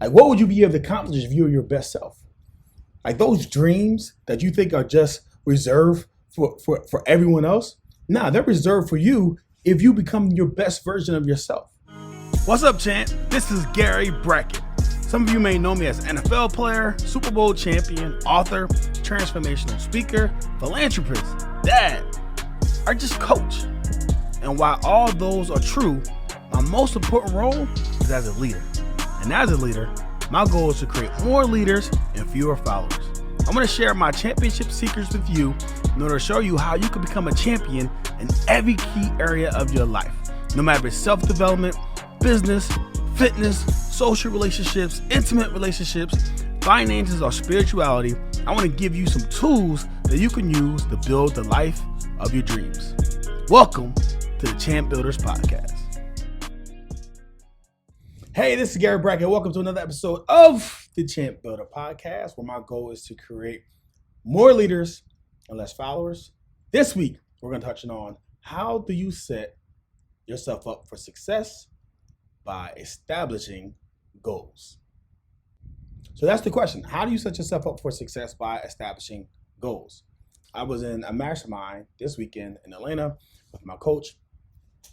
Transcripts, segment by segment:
Like, what would you be able to accomplish if you were your best self? Like those dreams that you think are just reserved for everyone else. Nah, they're reserved for you if you become your best version of yourself. What's up, champ? This is Gary Brackett. Some of you may know me as an NFL player, Super Bowl champion, author, transformational speaker, philanthropist, dad, or just coach. And while all those are true, my most important role is as a leader. And as a leader, my goal is to create more leaders and fewer followers. I'm going to share my championship secrets with you in order to show you how you can become a champion in every key area of your life. No matter if it's self-development, business, fitness, social relationships, intimate relationships, finances, or spirituality, I want to give you some tools that you can use to build the life of your dreams. Welcome to the Champ Builders Podcast. Hey, this is Gary Brackett. Welcome to another episode of the Champ Builder Podcast, where my goal is to create more leaders and less followers. This week, we're going to touch on how do you set yourself up for success by establishing goals. So that's the question. How do you set yourself up for success by establishing goals? I was in a mastermind this weekend in Atlanta with my coach.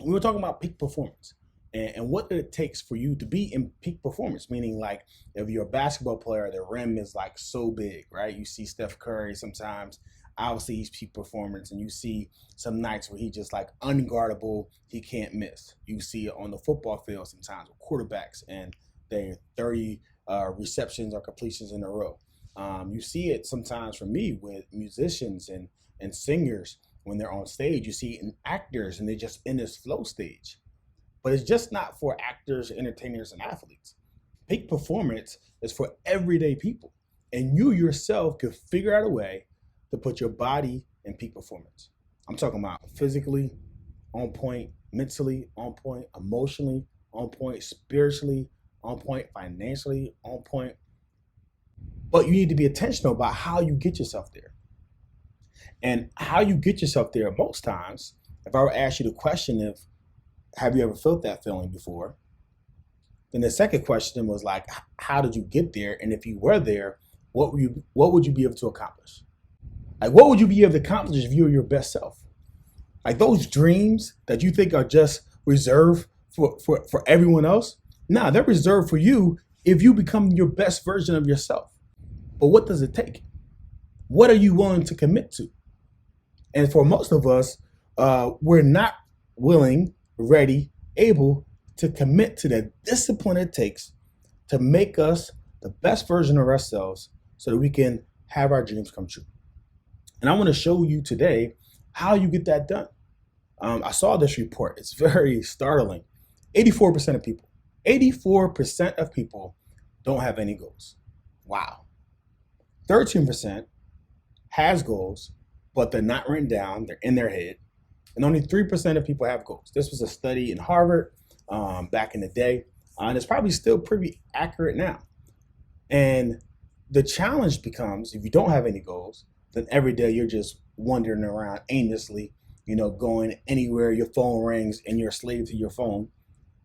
We were talking about peak performance and what it takes for you to be in peak performance, meaning like if you're a basketball player, the rim is like so big, right? You see Steph Curry sometimes, obviously he's peak performance, and you see some nights where he just like unguardable, he can't miss. You see it on the football field sometimes with quarterbacks and they're 30 receptions or completions in a row. You see it sometimes for me with musicians and singers when they're on stage. You see it in actors and they're just in this flow stage. But it's just not for actors, entertainers, and athletes. Peak performance is for everyday people. And you yourself could figure out a way to put your body in peak performance. I'm talking about physically on point, mentally on point, emotionally on point, spiritually on point, financially on point. But you need to be intentional about how you get yourself there. And how you get yourself there most times, if I were to ask you the question of, have you ever felt that feeling before? Then the second question was like, how did you get there? And if you were there, what would you be able to accomplish? Like, what would you be able to accomplish if you were your best self? Like those dreams that you think are just reserved for everyone else? Nah, they're reserved for you if you become your best version of yourself. But what does it take? What are you willing to commit to? And for most of us, we're not willing, ready, able to commit to the discipline it takes to make us the best version of ourselves so that we can have our dreams come true. And I want to show you today how you get that done. I saw this report. It's very startling. 84% of people don't have any goals. Wow. 13% has goals, but they're not written down. They're in their head. And only 3% of people have goals. This was a study in Harvard back in the day, and it's probably still pretty accurate now. And the challenge becomes, if you don't have any goals, then every day you're just wandering around aimlessly, going anywhere, your phone rings and you're a slave to your phone.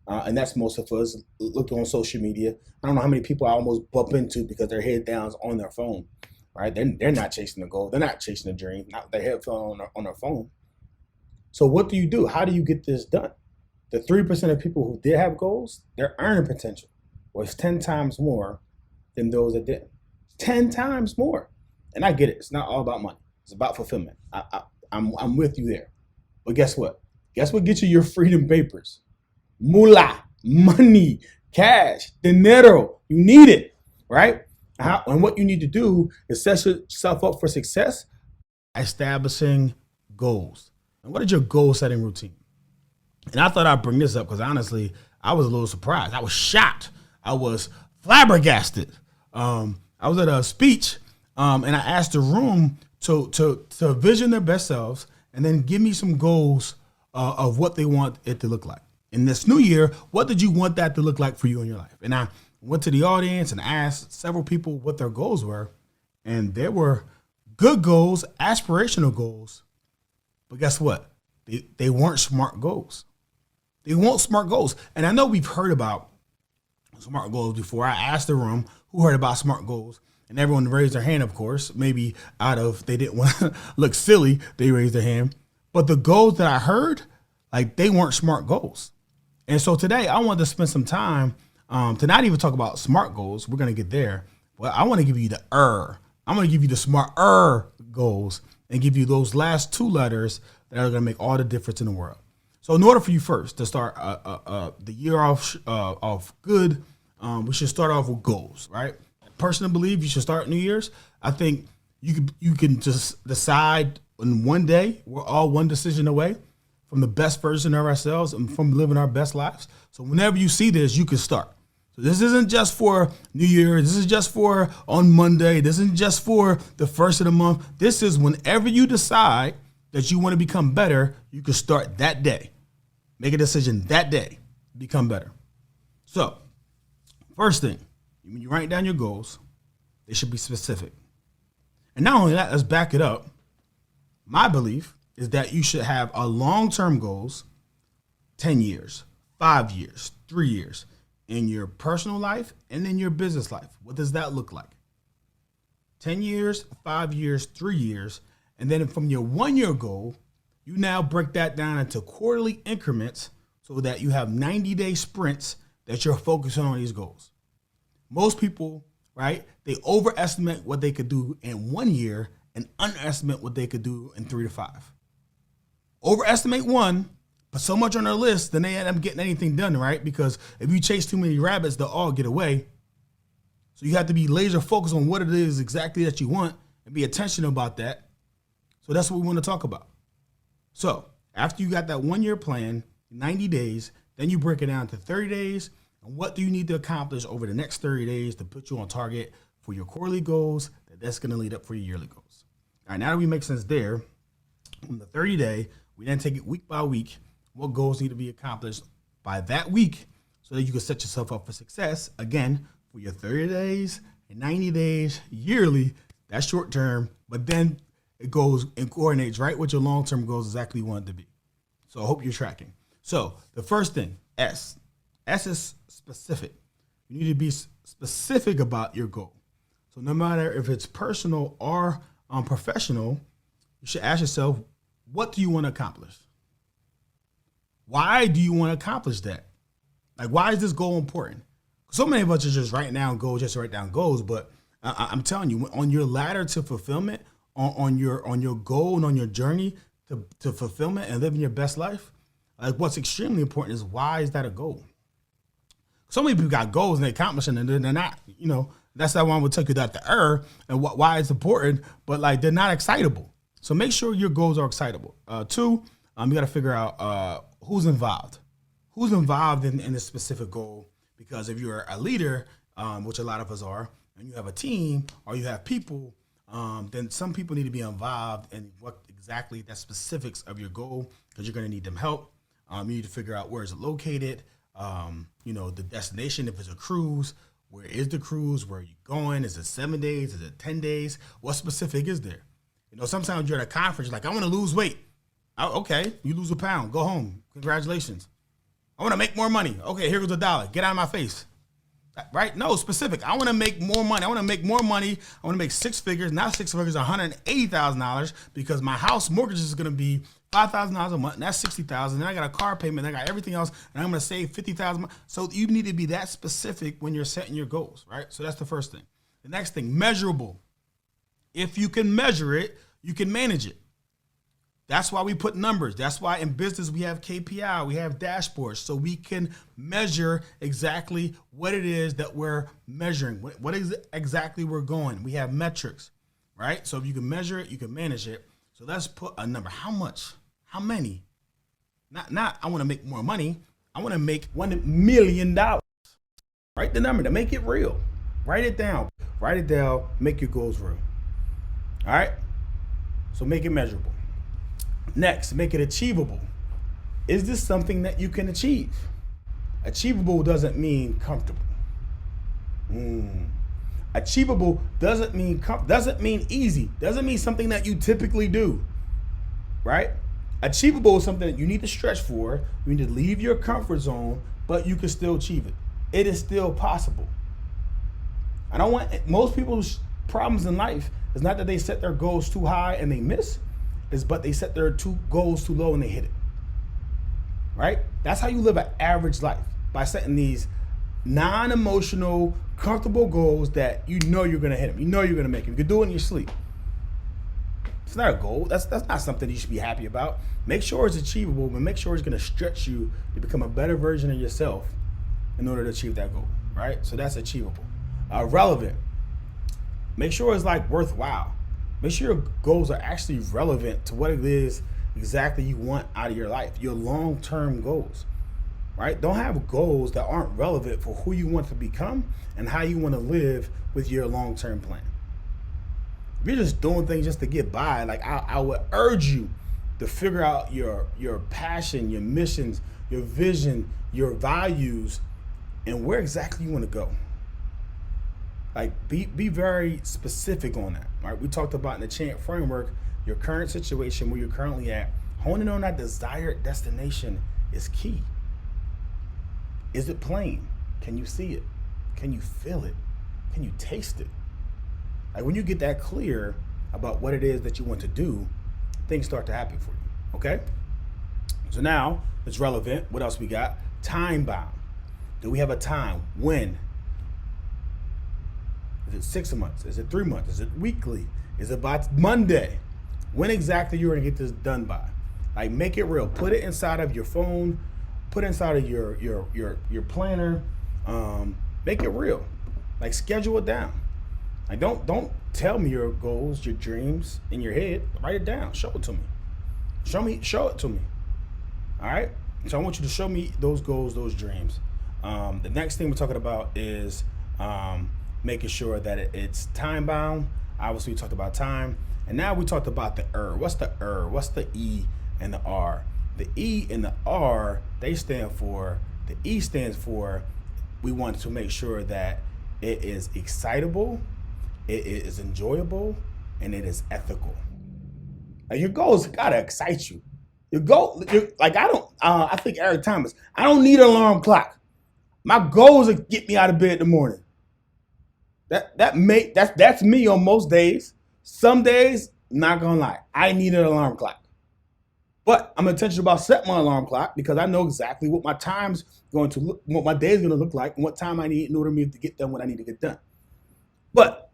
And that's most of us. Look on social media. I don't know how many people I almost bump into because their head down's on their phone, right? They're not chasing the goal. They're not chasing the dream, not their headphone on their phone. So what do you do? How do you get this done? The 3% of people who did have goals, their earning potential was 10 times more than those that didn't. 10 times more. And I get it. It's not all about money. It's about fulfillment. I'm with you there. But guess what? Guess what gets you your freedom papers? Moolah, money, cash, dinero. You need it, right? And what you need to do is set yourself up for success, establishing goals. And what is your goal setting routine? And I thought I'd bring this up because honestly, I was a little surprised. I was shocked. I was flabbergasted. I was at a speech and I asked the room to vision their best selves and then give me some goals of what they want it to look like. In this new year, what did you want that to look like for you in your life? And I went to the audience and asked several people what their goals were. And there were good goals, aspirational goals. But guess what? They weren't smart goals. They weren't smart goals. And I know we've heard about SMART goals before. I asked the room who heard about SMART goals, and everyone raised their hand, of course. Maybe out of they didn't want to look silly, they raised their hand. But the goals that I heard, like, they weren't SMART goals. And so today I wanted to spend some time to not even talk about SMART goals. We're going to get there. But I want to give you the I'm going to give you the SMART goals and give you those last two letters that are going to make all the difference in the world. So in order for you first to start the year off good, we should start off with goals, right? Personally believe you should start New Year's. I think you can just decide in one day. We're all one decision away from the best version of ourselves and from living our best lives. So whenever you see this, you can start. So this isn't just for New Year. This is just for on Monday. This isn't just for the first of the month. This is whenever you decide that you want to become better, you can start that day. Make a decision that day, become better. So first thing, when you write down your goals, they should be specific. And not only that, let's back it up. My belief is that you should have a long-term goals, 10 years, 5 years, 3 years, in your personal life and in your business life. What does that look like? 10 years, 5 years, 3 years, and then from your 1 year goal, you now break that down into quarterly increments so that you have 90-day sprints that you're focusing on these goals. Most people, right, they overestimate what they could do in 1 year and underestimate what they could do in 3 to 5. Overestimate one, put so much on their list, then they end up getting anything done, right? Because if you chase too many rabbits, they'll all get away. So you have to be laser focused on what it is exactly that you want and be intentional about that. So that's what we want to talk about. So after you got that 1 year plan, 90 days, then you break it down to 30 days. And what do you need to accomplish over the next 30 days to put you on target for your quarterly goals that's going to lead up for your yearly goals? All right, now that we make sense there, on the 30-day, we then take it week by week. What goals need to be accomplished by that week so that you can set yourself up for success, again, for your 30 days and 90 days yearly. That's short term, but then it goes and coordinates right with your long-term goals exactly you want it to be. So I hope you're tracking. So the first thing, S. S is specific. You need to be specific about your goal. So no matter if it's personal or professional, you should ask yourself, what do you want to accomplish? Why do you want to accomplish that? Like, why is this goal important? So many of us are just writing down goals, just to write down goals. But I'm telling you, on your ladder to fulfillment, on your goal and on your journey to fulfillment and living your best life, like, what's extremely important is, why is that a goal? So many people got goals and they accomplish it, and they're not, that's that one would take you that the and why it's important, but like, they're not excitable. So make sure your goals are excitable. Two, you got to figure out who's involved. Who's involved in this specific goal? Because if you're a leader, which a lot of us are, and you have a team or you have people, then some people need to be involved in what exactly the specifics of your goal, because you're going to need them help. You need to figure out where is it located, the destination. If it's a cruise, where is the cruise? Where are you going? Is it 7 days? Is it 10 days? What specific is there? Sometimes you're at a conference, like, I want to lose weight. Oh, okay, you lose a pound. Go home. Congratulations. I want to make more money. Okay, here goes $1. Get out of my face. Right? No, specific. I want to make more money. I want to make more money. I want to make 6 figures. Now 6 figures, $180,000, because my house mortgage is going to be $5,000 a month. And that's $60,000. Then I got a car payment. I got everything else, and I'm going to save $50,000. So you need to be that specific when you're setting your goals, right? So that's the first thing. The next thing, measurable. If you can measure it, you can manage it. That's why we put numbers. That's why in business we have KPI, we have dashboards, so we can measure exactly what it is that we're measuring, what is exactly we're going. We have metrics, right? So if you can measure it, you can manage it. So let's put a number. How much? How many? Not I want to make more money. I want to make $1 million. Write the number to make it real. Write it down. Write it down. Make your goals real. All right? So make it measurable. Next, make it achievable. Is this something that you can achieve? Achievable doesn't mean comfortable. Achievable doesn't mean easy. Doesn't mean something that you typically do. Right? Achievable is something that you need to stretch for. You need to leave your comfort zone, but you can still achieve it. it is still possible. I don't want most people's problems in life is not that they set their goals too high and they miss, is but they set their goals too low and they hit it. Right? That's how you live an average life, by setting these non-emotional, comfortable goals that you know you're gonna hit them. You know you're gonna make them. You can do it in your sleep. It's not a goal. That's not something you should be happy about. Make sure it's achievable, but make sure it's gonna stretch you to become a better version of yourself in order to achieve that goal. Right? So that's achievable. Relevant. Make sure it's like worthwhile. Make sure your goals are actually relevant to what it is exactly you want out of your life, your long-term goals, right? Don't have goals that aren't relevant for who you want to become and how you want to live with your long-term plan. If you're just doing things just to get by, like I would urge you to figure out your passion, your missions, your vision, your values, and where exactly you want to go. Like be very specific on that, right? We talked about in the Chant framework, your current situation, where you're currently at. Honing on that desired destination is key. Is it plain? Can you see it? Can you feel it? Can you taste it? Like when you get that clear about what it is that you want to do, things start to happen for you, okay? So now it's relevant. What else we got? Time bound. Do we have a time? When? Is it 6 months? Is it 3 months? Is it weekly? Is it by Monday? When exactly you're gonna get this done by? Like make it real. Put it inside of your phone. Put it inside of your planner. Make it real. Like schedule it down. Like don't tell me your goals, your dreams in your head. Write it down. Show it to me. Show it to me. All right. So I want you to show me those goals, those dreams. The next thing we're talking about is making sure that it's time bound. Obviously, we talked about time, and now we talked about the What's the What's the E and the R? The E and the R, they stand for, the E stands for, we want to make sure that it is excitable, it is enjoyable, and it is ethical. Like your goals gotta excite you. I think Eric Thomas, I don't need an alarm clock. My goals are get me out of bed in the morning. That's me on most days. Some days, not gonna lie, I need an alarm clock. But I'm intentional about setting my alarm clock because I know exactly what my time's going to look, what my day is going to look like, and what time I need in order for me to get done what I need to get done. But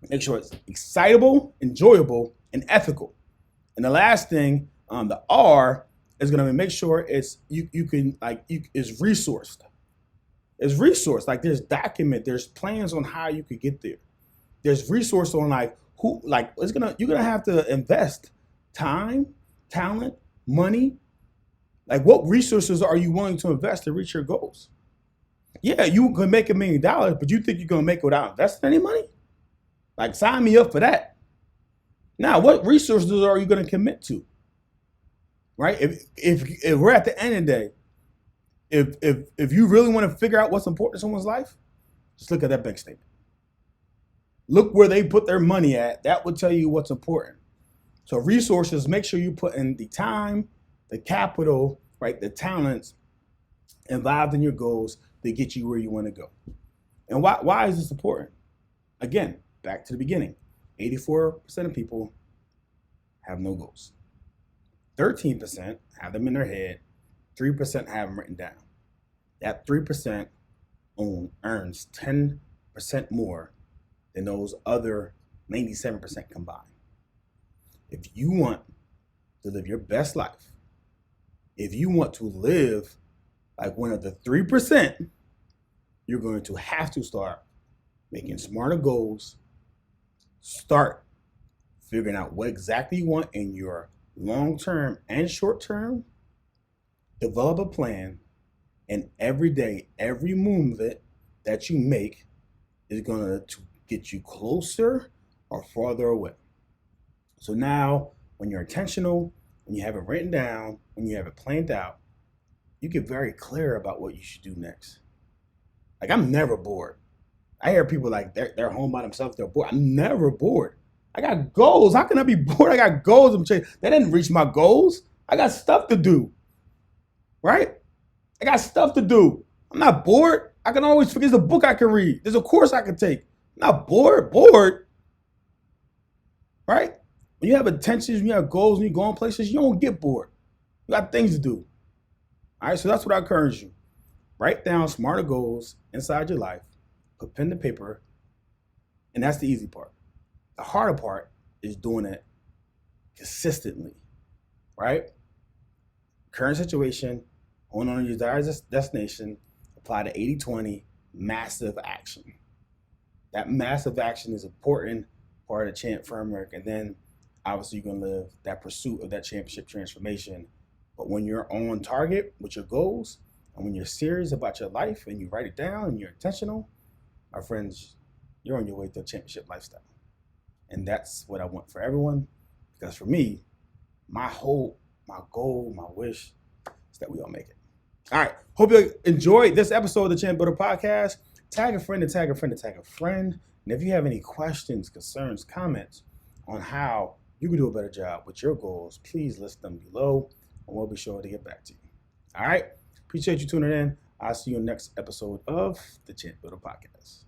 make sure it's excitable, enjoyable, and ethical. And the last thing, the R, is going to make sure it's is resourced. It's resourced. Like there's there's plans on how you could get there. There's resource on you're gonna have to invest time, talent, money. Like what resources are you willing to invest to reach your goals? Yeah, you can make $1 million, but you think you're gonna make it without investing any money? Like sign me up for that. Now, what resources are you gonna commit to? Right? If we're at the end of the day, if you really want to figure out what's important in someone's life, just look at that bank statement. Look where they put their money at. That will tell you what's important. So resources, make sure you put in the time, the capital, right, the talents involved in your goals to get you where you want to go. And why is this important? Again, back to the beginning. 84% of people have no goals. 13% have them in their head. 3% have them written down. That 3% earns 10% more than those other 97% combined. If you want to live your best life, if you want to live like one of the 3%, you're going to have to start making smarter goals, start figuring out what exactly you want in your long-term and short-term, develop a plan, and every day, every movement that you make is going to get you closer or farther away. So now, when you're intentional, when you have it written down, when you have it planned out, you get very clear about what you should do next. Like, I'm never bored. I hear people like they're home by themselves, they're bored. I'm never bored. I got goals. How can I be bored? I got goals. They didn't reach my goals. I got stuff to do. Right? I got stuff to do. I'm not bored. I can always forget. There's a book I can read. There's a course I can take. I'm not bored, right? When you have intentions, when you have goals, when you go on places, you don't get bored. You got things to do. All right, so that's what I encourage you. Write down smarter goals inside your life, put pen to paper, and that's the easy part. The harder part is doing it consistently, right? Current situation, hold on to your desired destination, apply the 80-20 massive action. That massive action is important part of the champ framework, and then obviously you're gonna live that pursuit of that championship transformation. But when you're on target with your goals, and when you're serious about your life and you write it down and you're intentional, my friends, you're on your way to a championship lifestyle. And that's what I want for everyone, because for me, my hope, my goal, my wish is that we all make it. All right, hope you enjoyed this episode of the Champ Builder Podcast. Tag a friend to tag a friend to tag a friend. And if you have any questions, concerns, comments on how you can do a better job with your goals, please list them below and we'll be sure to get back to you. All right, appreciate you tuning in. I'll see you in the next episode of the Champ Builder Podcast.